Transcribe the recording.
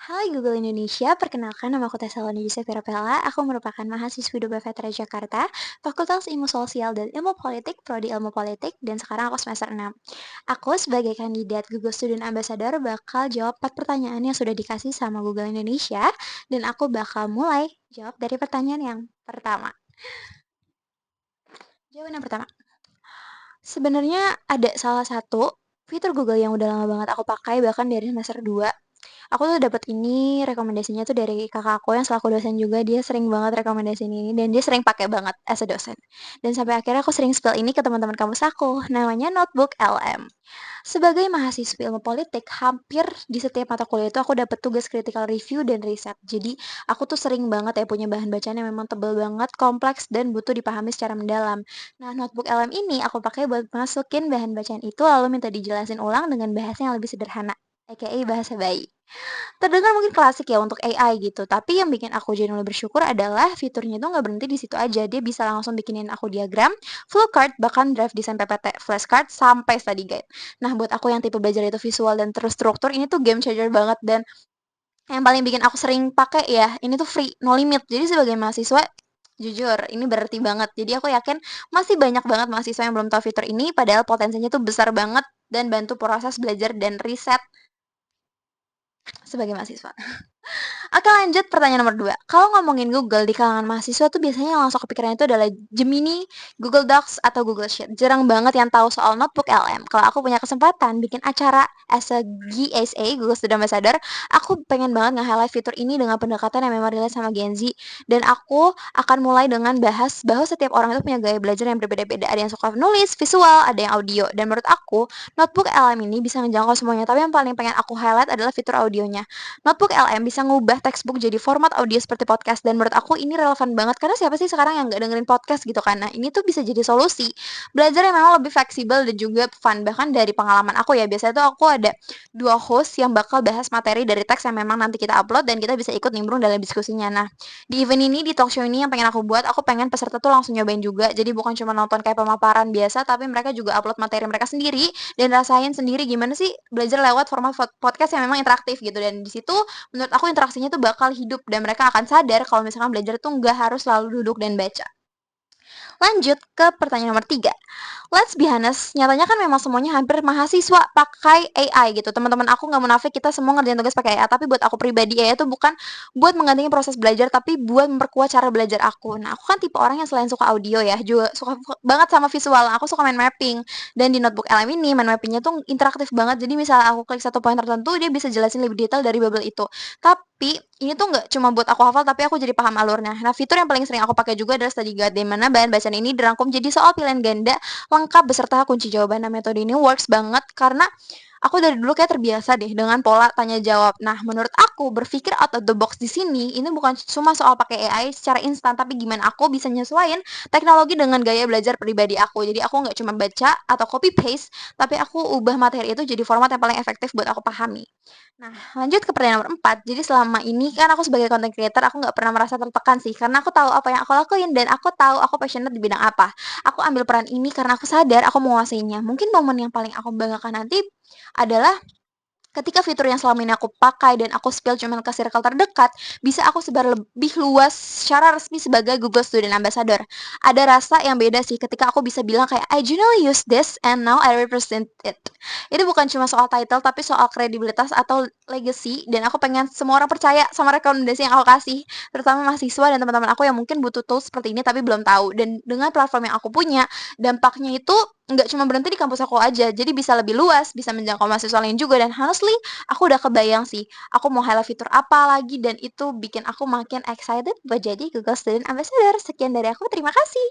Hai Google Indonesia, perkenalkan nama aku Tessaloni Yusuf Pirapela. Aku merupakan mahasiswi UB Jakarta, Fakultas Ilmu Sosial dan Ilmu Politik, Prodi Ilmu Politik, dan sekarang aku semester 6. Aku sebagai kandidat Google Student Ambassador bakal jawab 4 pertanyaan yang sudah dikasih sama Google Indonesia, dan aku bakal mulai jawab dari pertanyaan yang pertama. Jawaban yang pertama, sebenarnya ada salah satu fitur Google yang udah lama banget aku pakai, bahkan dari semester 2. Aku tuh dapat ini rekomendasinya tuh dari kakak aku yang selaku dosen juga, dia sering banget rekomendasiin ini dan dia sering pakai banget as a dosen. Dan sampai akhirnya aku sering spill ini ke teman-teman kampus aku, namanya Notebook LM. Sebagai mahasiswa ilmu politik, hampir di setiap mata kuliah itu aku dapat tugas critical review dan riset. Jadi, aku tuh sering banget ya punya bahan bacaan yang memang tebel banget, kompleks, dan butuh dipahami secara mendalam. Nah, Notebook LM ini aku pakai buat masukin bahan bacaan itu lalu minta dijelasin ulang dengan bahasa yang lebih sederhana, aka bahasa bayi. Terdengar mungkin klasik ya untuk AI gitu, tapi yang bikin aku genuinely bersyukur adalah fiturnya tuh nggak berhenti di situ aja. Dia bisa langsung bikinin aku diagram, flowchart, bahkan drive desain PPT, flashcard, sampai study guide. Nah, buat aku yang tipe belajar itu visual dan terstruktur, ini tuh game changer banget dan yang paling bikin aku sering pakai ya, ini tuh free, no limit. Jadi sebagai mahasiswa, jujur, ini berarti banget. Jadi aku yakin masih banyak banget mahasiswa yang belum tahu fitur ini, padahal potensinya tuh besar banget dan bantu proses belajar dan riset sebagai mahasiswa. Oke lanjut pertanyaan nomor 2. Kalau ngomongin Google di kalangan mahasiswa tuh biasanya yang langsung kepikiran itu adalah Gemini, Google Docs, atau Google Sheet. Jarang banget yang tahu soal Notebook LM. Kalau aku punya kesempatan bikin acara as a GSA, Google Student Ambassador, aku pengen banget nge-highlight fitur ini dengan pendekatan yang memang relate sama Gen Z. Dan aku akan mulai dengan bahas bahwa setiap orang itu punya gaya belajar yang berbeda-beda. Ada yang suka nulis, visual, ada yang audio. Dan menurut aku, Notebook LM ini bisa menjangkau semuanya. Tapi yang paling pengen aku highlight adalah fitur audionya. Notebook LM bisa ngubah textbook jadi format audio seperti podcast dan menurut aku ini relevan banget karena siapa sih sekarang yang nggak dengerin podcast gitu kan. Nah, ini tuh bisa jadi solusi belajar yang memang lebih fleksibel dan juga fun. Bahkan dari pengalaman aku ya, biasanya tuh aku ada 2 host yang bakal bahas materi dari teks yang memang nanti kita upload dan kita bisa ikut nimbrung dalam diskusinya. Nah, di event ini, di talk show ini yang pengen aku buat, aku pengen peserta tuh langsung nyobain juga. Jadi bukan cuma nonton kayak pemaparan biasa, tapi mereka juga upload materi mereka sendiri dan rasain sendiri gimana sih belajar lewat format podcast yang memang interaktif gitu. Dan di situ menurut aku interaksinya tuh bakal hidup dan mereka akan sadar kalau misalkan belajar tuh nggak harus selalu duduk dan baca. Lanjut ke pertanyaan nomor 3. Let's be honest, nyatanya kan memang semuanya hampir mahasiswa pakai AI gitu. Teman-teman aku nggak munafik, kita semua ngerjain tugas pakai AI. Tapi buat aku pribadi, AI itu bukan buat menggantikan proses belajar, tapi buat memperkuat cara belajar aku. Nah, aku kan tipe orang yang selain suka audio ya, juga suka banget sama visual. Aku suka main mapping. Dan di Notebook LM ini, main mappingnya tuh interaktif banget. Jadi misalnya aku klik satu poin tertentu, dia bisa jelasin lebih detail dari bubble itu. Tapi ini tuh nggak cuma buat aku hafal, tapi aku jadi paham alurnya. Nah, fitur yang paling sering aku pakai juga adalah study guide, di mana bahan bacaan ini dirangkum jadi soal pilihan ganda lengkap beserta kunci jawaban. Nah, metode ini works banget karena aku dari dulu kayak terbiasa deh dengan pola tanya jawab. Nah, menurut aku berpikir out of the box di sini ini bukan cuma soal pakai AI secara instan, tapi gimana aku bisa nyesuaiin teknologi dengan gaya belajar pribadi aku. Jadi aku nggak cuma baca atau copy paste, tapi aku ubah materi itu jadi format yang paling efektif buat aku pahami. Nah, lanjut ke pertanyaan nomor 4. Jadi selama ini kan aku sebagai content creator, aku nggak pernah merasa tertekan sih, karena aku tahu apa yang aku lakuin dan aku tahu aku passionate di bidang apa. Aku ambil peran ini karena aku sadar aku menguasainya. Mungkin momen yang paling aku banggakan nanti adalah ketika fitur yang selama ini aku pakai dan aku spill cuma ke circle terdekat, bisa aku sebar lebih luas secara resmi sebagai Google Student Ambassador. Ada rasa yang beda sih ketika aku bisa bilang kayak, I genuinely use this and now I represent it. Itu bukan cuma soal title, tapi soal kredibilitas atau legacy, dan aku pengen semua orang percaya sama rekomendasi yang aku kasih, terutama mahasiswa dan teman-teman aku yang mungkin butuh tools seperti ini tapi belum tahu. Dan dengan platform yang aku punya, dampaknya itu nggak cuma berhenti di kampus aku aja, jadi bisa lebih luas, bisa menjangkau mahasiswa lain juga, dan honestly, aku udah kebayang sih, aku mau highlight fitur apa lagi, dan itu bikin aku makin excited buat jadi Google Student Ambassador. Sekian dari aku, terima kasih.